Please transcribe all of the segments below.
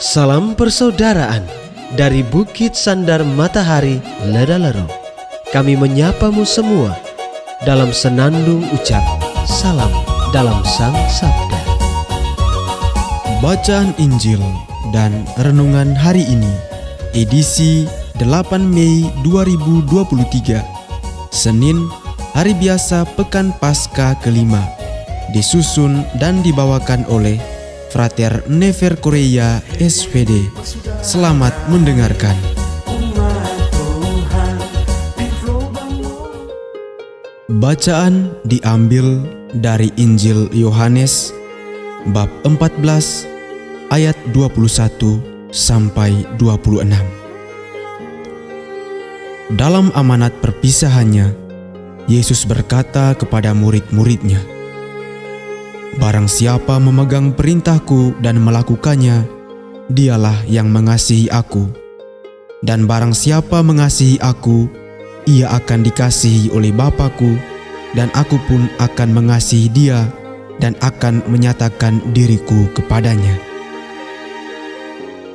Salam persaudaraan dari Bukit Sandar Matahari Ledalero. Kami menyapamu semua dalam senandung ucap salam dalam Sang Sabda. Bacaan Injil dan renungan hari ini, edisi 8 Mei 2023, Senin, hari biasa Pekan Paskah kelima, disusun dan dibawakan oleh Frater Never Korea SPD. Selamat mendengarkan. Bacaan diambil dari Injil Yohanes bab 14 ayat 21 sampai 26. Dalam amanat perpisahannya, Yesus berkata kepada murid-muridnya, "Barang siapa memegang perintahku dan melakukannya, dialah yang mengasihi aku. Dan barang siapa mengasihi aku, ia akan dikasihi oleh Bapa-Ku, dan aku pun akan mengasihi dia dan akan menyatakan diriku kepadanya."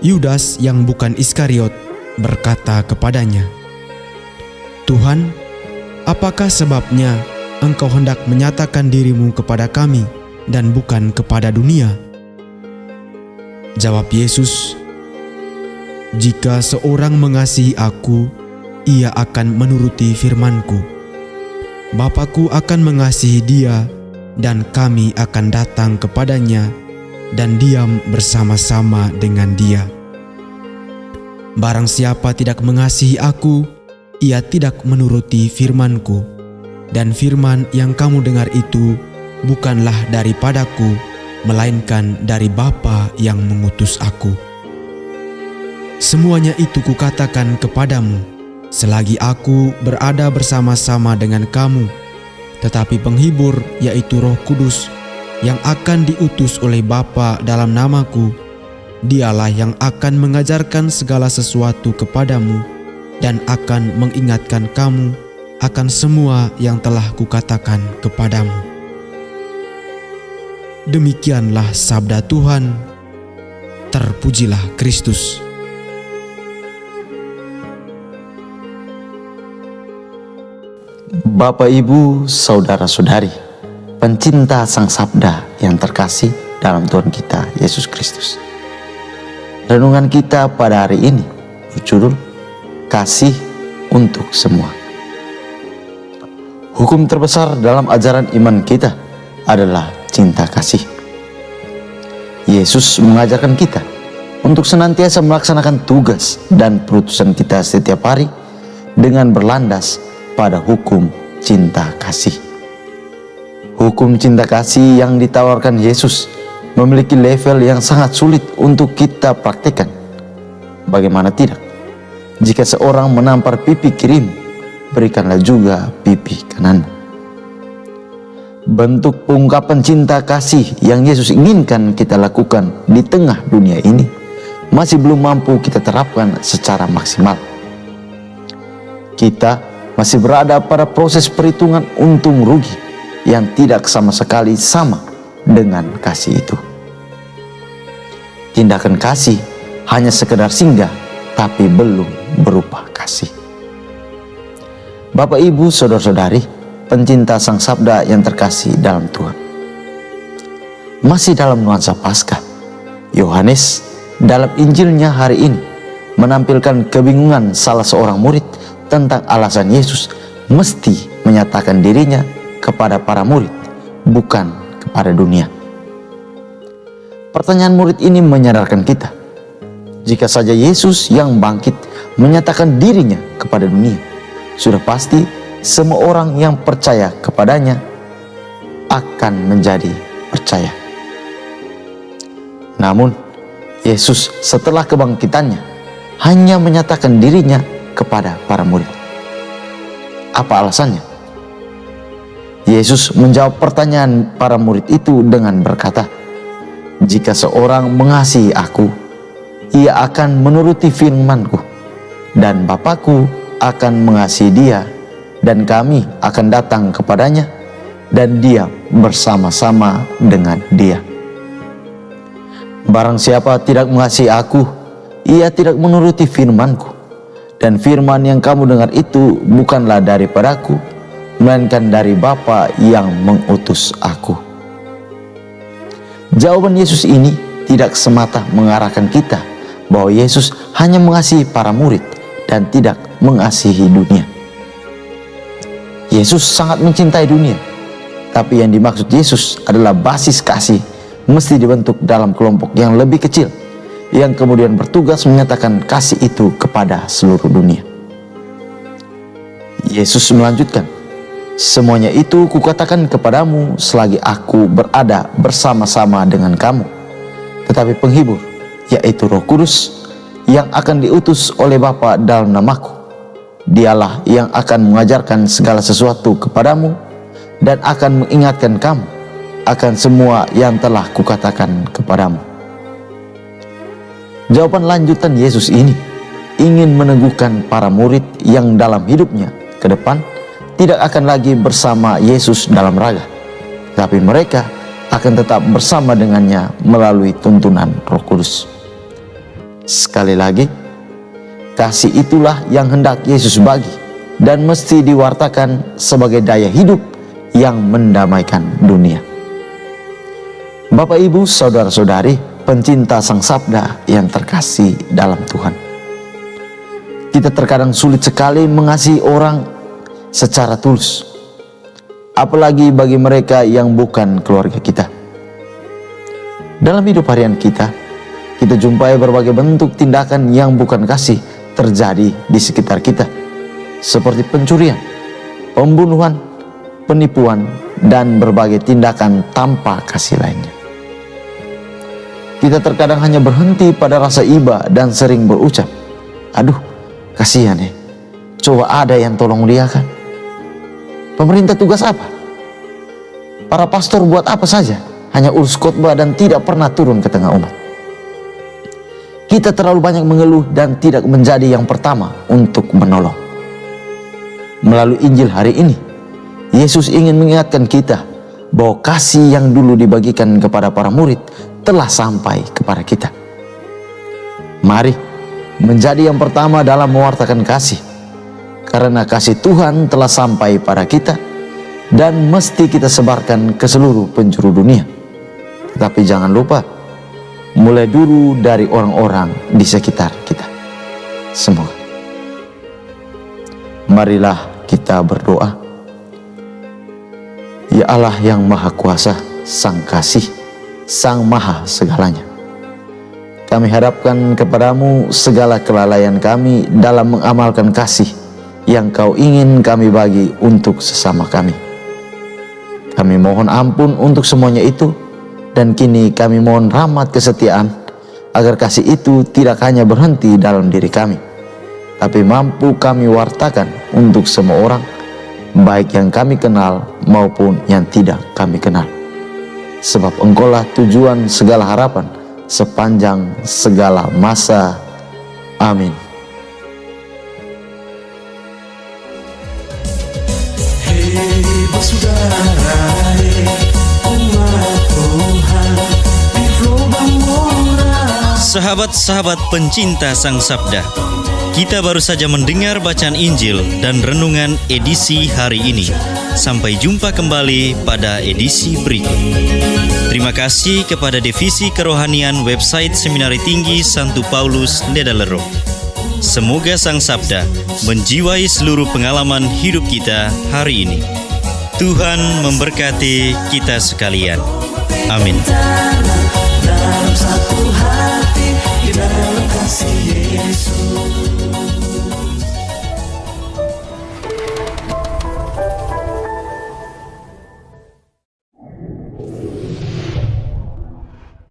Yudas yang bukan Iskariot berkata kepadanya, "Tuhan, apakah sebabnya Engkau hendak menyatakan dirimu kepada kami dan bukan kepada dunia?" Jawab Yesus, "Jika seorang mengasihi aku, ia akan menuruti firman-Ku. Bapa-Ku akan mengasihi dia, dan kami akan datang kepadanya dan diam bersama-sama dengan dia. Barang siapa tidak mengasihi aku, ia tidak menuruti firman-Ku, dan firman yang kamu dengar itu bukanlah daripadaku, melainkan dari Bapa yang mengutus aku. Semuanya itu kukatakan kepadamu, selagi aku berada bersama-sama dengan kamu. Tetapi penghibur, yaitu Roh Kudus, yang akan diutus oleh Bapa dalam namaku, dialah yang akan mengajarkan segala sesuatu kepadamu dan akan mengingatkan kamu akan semua yang telah kukatakan kepadamu." Demikianlah sabda Tuhan. Terpujilah Kristus. Bapak, Ibu, Saudara-saudari, pencinta Sang Sabda yang terkasih dalam Tuhan kita Yesus Kristus. Renungan kita pada hari ini berjudul Kasih untuk Semua. Hukum terbesar dalam ajaran iman kita adalah cinta kasih. Yesus mengajarkan kita untuk senantiasa melaksanakan tugas dan perutusan kita setiap hari dengan berlandas pada hukum cinta kasih. Hukum cinta kasih yang ditawarkan Yesus memiliki level yang sangat sulit untuk kita praktekkan. Bagaimana tidak? Jika seorang menampar pipi kirimu, berikanlah juga pipi kananmu. Bentuk pengungkapan cinta kasih yang Yesus inginkan kita lakukan di tengah dunia ini masih belum mampu kita terapkan secara maksimal. Kita masih berada pada proses perhitungan untung rugi yang tidak sama sekali sama dengan kasih itu. Tindakan kasih hanya sekedar singgah, tapi belum berupa kasih. Bapak, Ibu, Saudara-saudari, pencinta Sang Sabda yang terkasih dalam Tuhan. Masih dalam nuansa Paskah, Yohanes dalam Injilnya hari ini menampilkan kebingungan salah seorang murid tentang alasan Yesus mesti menyatakan dirinya kepada para murid, bukan kepada dunia. Pertanyaan murid ini menyadarkan kita, jika saja Yesus yang bangkit menyatakan dirinya kepada dunia, sudah pasti semua orang yang percaya kepadanya akan menjadi percaya. Namun, Yesus setelah kebangkitannya hanya menyatakan dirinya kepada para murid. Apa alasannya? Yesus menjawab pertanyaan para murid itu dengan berkata, "Jika seorang mengasihi aku, ia akan menuruti firman-Ku, dan Bapa-Ku akan mengasihi dia, dan kami akan datang kepadanya dan dia bersama-sama dengan dia." Barang siapa tidak mengasihi aku, ia tidak menuruti firman-Ku. Dan firman yang kamu dengar itu bukanlah daripadaku, melainkan dari Bapa yang mengutus aku. Jawaban Yesus ini tidak semata mengarahkan kita bahwa Yesus hanya mengasihi para murid dan tidak mengasihi dunia. Yesus sangat mencintai dunia, tapi yang dimaksud Yesus adalah basis kasih mesti dibentuk dalam kelompok yang lebih kecil, yang kemudian bertugas menyatakan kasih itu kepada seluruh dunia. Yesus melanjutkan, semuanya itu kukatakan kepadamu selagi aku berada bersama-sama dengan kamu. Tetapi penghibur, yaitu Roh Kudus, yang akan diutus oleh Bapa dalam namaku, dialah yang akan mengajarkan segala sesuatu kepadamu dan akan mengingatkan kamu akan semua yang telah kukatakan kepadamu. Jawaban lanjutan Yesus ini ingin meneguhkan para murid yang dalam hidupnya ke depan tidak akan lagi bersama Yesus dalam raga, tapi mereka akan tetap bersama dengannya melalui tuntunan Roh Kudus. Sekali lagi, kasih itulah yang hendak Yesus bagi dan mesti diwartakan sebagai daya hidup yang mendamaikan dunia. Bapak, Ibu, saudara-saudari, pencinta Sang Sabda yang terkasih dalam Tuhan. Kita terkadang sulit sekali mengasihi orang secara tulus, apalagi bagi mereka yang bukan keluarga kita. Dalam hidup harian kita jumpai berbagai bentuk tindakan yang bukan kasih terjadi di sekitar kita, seperti pencurian, pembunuhan, penipuan, dan berbagai tindakan tanpa kasih lainnya. Kita terkadang hanya berhenti pada rasa iba dan sering berucap, aduh kasihan ya, coba ada yang tolong dia kan. Pemerintah tugas apa? Para pastor buat apa saja? Hanya urus khotbah dan tidak pernah turun ke tengah umat. Kita terlalu banyak mengeluh dan tidak menjadi yang pertama untuk menolong. Melalui Injil hari ini, Yesus ingin mengingatkan kita bahwa kasih yang dulu dibagikan kepada para murid telah sampai kepada kita. Mari menjadi yang pertama dalam mewartakan kasih, karena kasih Tuhan telah sampai pada kita dan mesti kita sebarkan ke seluruh penjuru dunia. Tetapi jangan lupa, mulai dulu dari orang-orang di sekitar kita. Semoga. Marilah kita berdoa. Ya Allah yang Maha Kuasa, Sang Kasih, Sang Maha segalanya, kami hadapkan kepadamu segala kelalaian kami dalam mengamalkan kasih yang Kau ingin kami bagi untuk sesama kami. Kami mohon ampun untuk semuanya itu, dan kini kami mohon rahmat kesetiaan agar kasih itu tidak hanya berhenti dalam diri kami, tapi mampu kami wartakan untuk semua orang, baik yang kami kenal maupun yang tidak kami kenal. Sebab Engkaulah tujuan segala harapan sepanjang segala masa. Amin. Sahabat-sahabat pencinta Sang Sabda, kita baru saja mendengar bacaan Injil dan renungan edisi hari ini. Sampai jumpa kembali pada edisi berikut. Terima kasih kepada Divisi Kerohanian website Seminari Tinggi Santo Paulus Ledalero. Semoga Sang Sabda menjiwai seluruh pengalaman hidup kita hari ini. Tuhan memberkati kita sekalian. Amin. Dalam satu hati, di dalam kasih Yesus.